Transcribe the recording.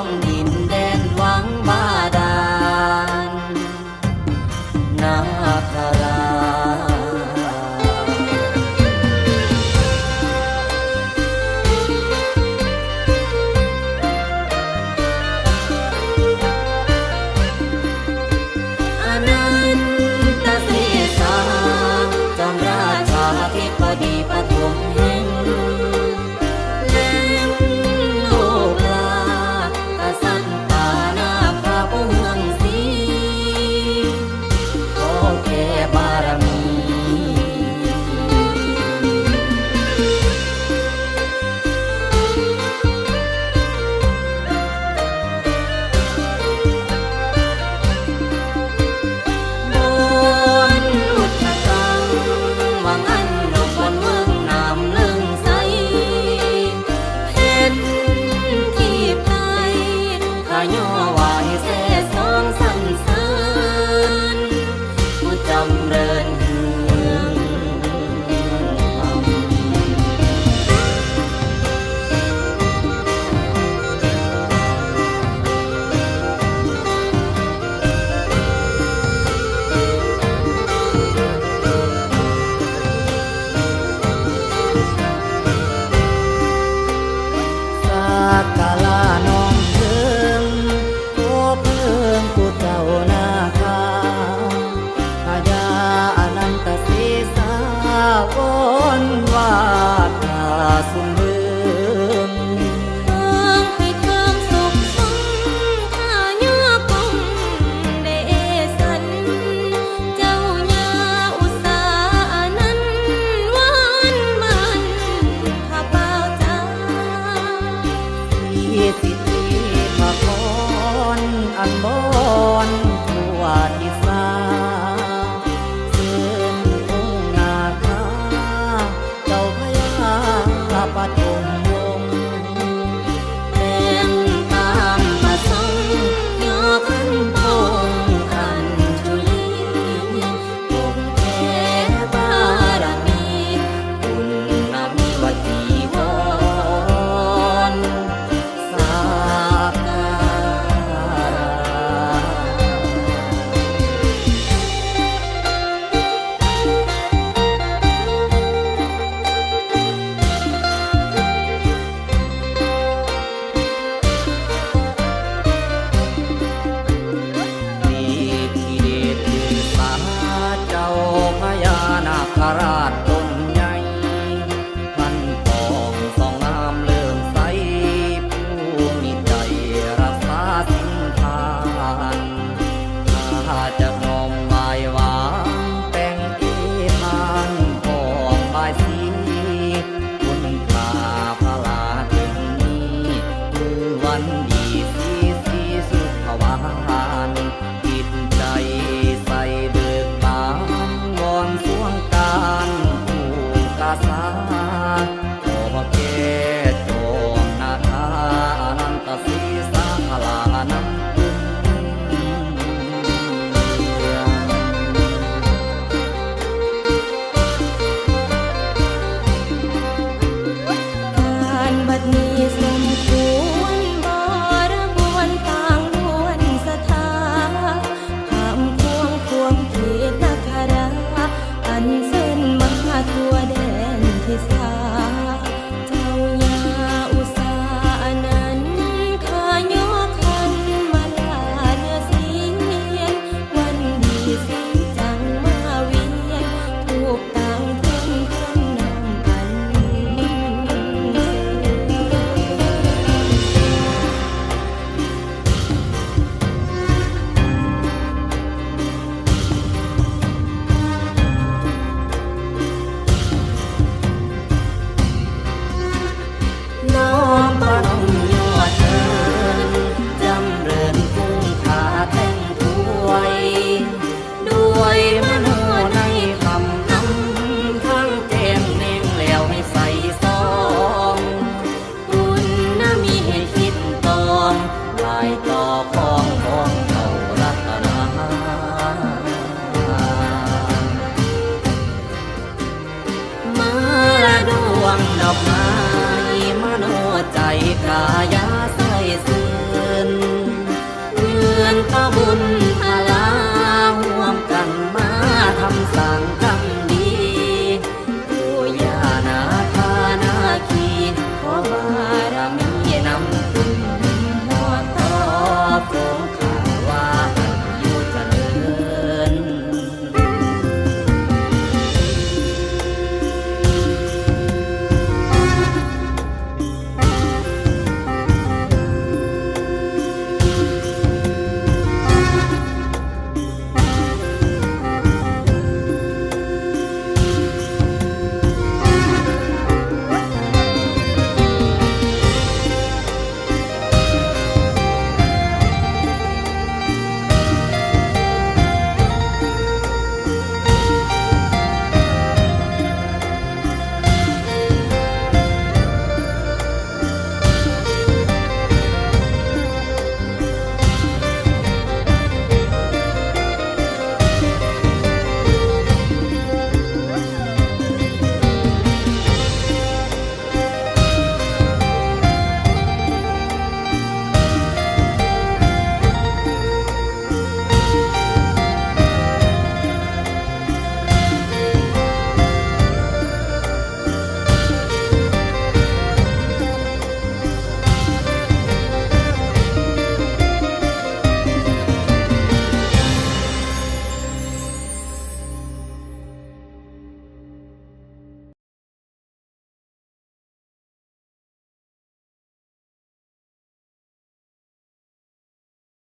องดินแดนวังบาดาลนาคราวนวาดนาสุมเบืองเมืองให้เทิงสุขสมข้าย่อกงเดสันเจ้าญาอุตสานั้นหวานมันข้าเป่าจ้าที่สิทธิพระพรอันบอนทั่วทิศาปฐมวงศ์แต่งตามประสงค์ย่อขันพงขันจุลีคงแผ่บารมีบุญนำวจีวรสากการะพระราชต้นใหญ่พันทองสองน้ำเลื่อมใสผู้มีใจรักษาสินทานถ้าจะน้อมบายวางแต่งอีทานพองบายสีคุณค่าพระลาถึงนี้คือวันดีสีสุขวานจิตใจใส่เบิกบานวอนสวงการผู้กาสาโอเกโจมนาคาอนันตศีสาพลานัมตุการบัดนี้สมควรบริบวรต่างล้วนสถาคำควงควมเขตนาคราอันเส้นมาทั่วแดนทิศาเจ้าญาอุตสานั้นข้าย่อขันมาลาเนื้อเสียนวันดีสีจังมาเวียนถูกต่างเพื่อนเพื่อนนำอันน้อมปนมยอดเชิญจำเริญคุ้งขาแต่งถ้วยด้วยมโนในคำทั้งแจ้งแนงแล้วให้ใส่ซองคุณน่ะมีให้คิดตองลายต่อของเขารัตนามาละดวงดอกไม้มโนใจกายาส